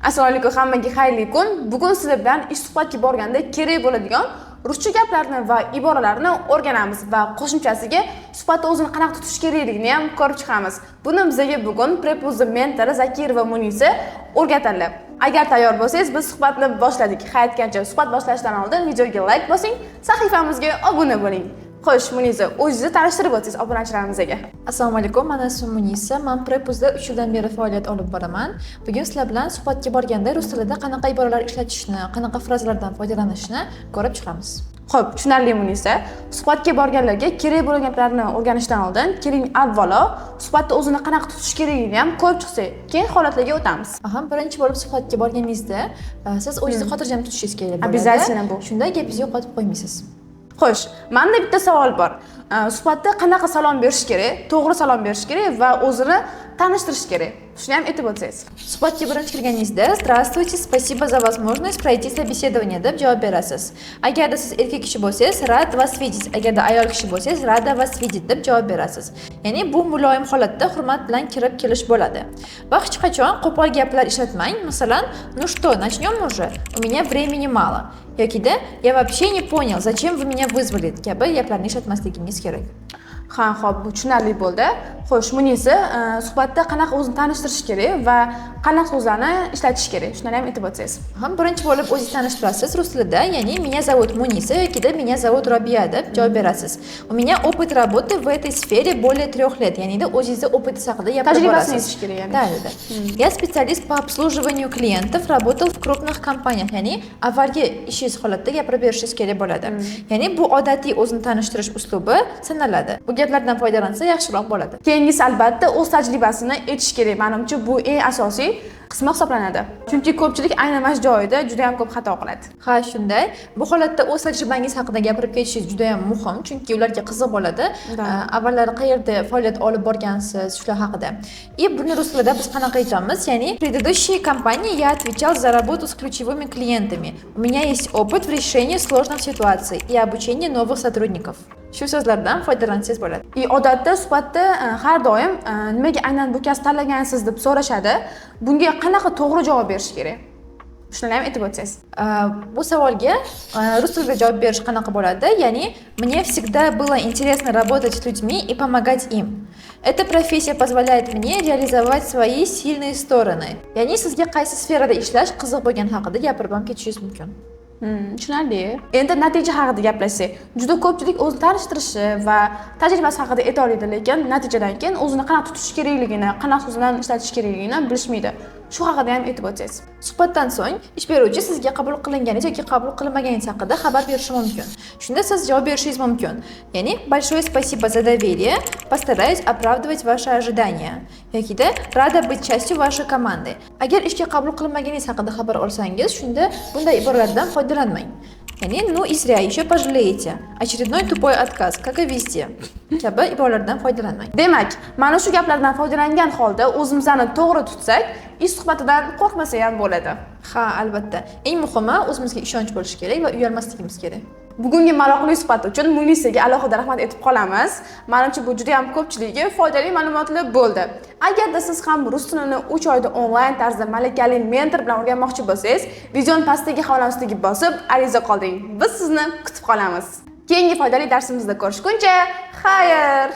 Assalomu alaykum, hammaga xayrli kun. Bugun sizlar bilan ish suhbatiga borganda kerak bo'ladigan ruscha gaplarni va iboralarni o'rganamiz va qo'shimchasiga suhbatda o'zini qanaqa tutish kerakligini ham ko'rib chiqamiz. Buni bizga bugun Prepuz'ning mentori Zakirova Munisa o'rgatadilar. Agar tayyor bo'lsangiz, biz suhbatni boshladik. Hayotgancha suhbat boshlashdan oldin videoga like bosing, sahifamizga obuna bo'ling. Xo'sh, Munisa, o'zingizni tanishtirib o'tsangiz obunachilarimizga. Assalomu alaykum, men ismim Munisa. Men Prepuz'da 3 yildan beri faoliyat olib boraman. Bugun sizlar bilan suhbatga borganda rus tilida qanaqa iboralar ishlatishni, qanaqa frazalardan foydalanishni ko'rib chiqamiz. Xo'p, tushunarli Munisa. Suhbatga borganlarga kerak bo'lgan gaplarni o'rganishdan oldin, keling avvalo suhbatda o'zini qanaqa tutish kerakligini ham ko'rib chiqsak, keyin holatlarga o'tamiz. Birinchi bo'lib suhbatga borganingizda, siz o'zingizni xotirjam tutishingiz kerak bo'ladi. Обязательно bu. Shunda gapingizni yo'qotib qo'ymaysiz. Xo'sh, menda bitta savol bor. Suhbatda qanaqa salom berish kerak, to'g'ri salom berish kerak va o'zini tanishtirish kerak. Shuni ham aytib o'tsangiz. Suhbatga birinchi kirganingizda "Здравствуйте, спасибо за возможность пройти собеседование" deb javob berasiz. Agarda siz erkak kishi bo'lsangiz, "Rad вас видеть", agarda ayol kishi bo'lsangiz, "Rada вас видеть" deb javob berasiz. Ya'ni bu muloyim holatda hurmat bilan kirib kelish bo'ladi. Va hech qachon qo'pol gaplar ishlatmang. Masalan, "Ну что, начнем уже? У меня времени мало" yokida "Я вообще не понял, зачем вы меня вызвали" kabi gaplarni ishlatmasligingiz kerak. Ha, xo'p, bu tushunarli bo'ldi. Xo'sh, Munisa, suhbatda qanaqa o'zini tanishtirish kerak va qanaqa so'zlarni ishlatish kerak? Shuni ham aytib o'tsangiz. Birinchi bo'lib o'zingizni tanishtirasiz rus tilida, ya'ni "Меня зовут Munisa" yokida "Меня зовут Rabia" deb javob berasiz. "У меня опыт работы в этой сфере более 3 лет", ya'ni o'zingizni op'ingiz haqida gapirib borasiz. Tajribasini aytish kerak yani. Да. "Я специалист по обслуживанию клиентов, работал в крупных компаниях", ya'ni avvalgi ishingiz holatda gapirib berishingiz kerak bo'ladi. Ya'ni bu odatiy o'zini tanishtirish uslubi sanaladi. Bu gaplardan foydalansa yaxshiroq bo'ladi. Keyingisi albatta o'z tajribasini aytish kerak. Menimcha bu eng asosiy qismi hisoblanadi. Chunki ko'pchilik aynan mana shu joyda juda ham ko'p xato qiladi. Ha, shunday. Bu holatda o'z tajribangiz haqida gapirib ketishingiz juda ham muhim, chunki ularga qiziq bo'ladi. Avvallari qayerda faoliyat olib borgansiz, shular haqida. И buni rus tilida biz qanaqa aytamiz? Ya'ni "В предыдущей компании я отвечал за работу с ключевыми клиентами. У меня есть опыт в решении сложных ситуаций и обучении новых сотрудников". Shu so'zlardan foydalansangiz bo'ladi. Odatda suhbatda har doim nimaga aynan bu kasb tanlagansiz deb so'rashadi. Bunga qanaqa to'g'ri javob berish kerak? Shuni ham aytib o'tsangiz. Bu savolga rus tilida javob berish qanaqa bo'ladi? Ya'ni "Мне всегда было интересно работать с людьми и помогать им. Эта профессия позволяет мне реализовать свои сильные стороны". Ya'ni sizga qaysi sferada ishlash qiziq bo'lgani haqida gapirib ham ketishingiz mumkin. Tushunarli. Endi natija haqida gaplashsak, juda ko'pchilik o'zini tanishtirishi va tajribasi haqida ayta oladi, lekin natijadan keyin o'zini qanaqa tutish kerakligini, qanaqa so'zlarni ishlatish kerakligini bilishmaydi. Shu haqida ham aytib o'tsangiz. Suhbatdan so'ng ish beruvchi sizga qabul qilinganingiz yoki qabul qilinmaganingiz haqida xabar berishi mumkin. Shunda siz javob berishingiz mumkin. Ya'ni "Большое спасибо за доверие, постараюсь оправдывать ваши ожидания" yokida "Rada быть частью вашей команды". Agar ishga qabul qilinmaganingiz haqida xabar olsangiz, shunda bunday iboralardan foydalanmang. Ya'ni "Ну и зря, еще пожалеете. Очередной тупой отказ, как и везде" kabi iboralardan foydalanmang. Demak, mana shu gaplardan foydalangan holda o'zimizni to'g'ri tutsak, ish suhbatidan qo'rqmasa ham bo'ladi. Ha, albatta. Eng muhimi o'zimizga ishonch bo'lishi kerak va uyalmasligimiz kerak. Bugungi maroqli suhbat uchun Munisaga alohida rahmat aytib qolamiz. Menimcha bu juda ham ko'pchilikga foydali ma'lumotlar bo'ldi. Agarda siz ham rus tilini 3 oyda onlayn tarzda malakali mentor bilan o'rganmoqchi bo'lsangiz, videoning pastdagi havolanasiga bosib ariza qolding. Biz sizni kutib qolamiz. Keyingi foydali darsimizda ko'rishguncha, xayr!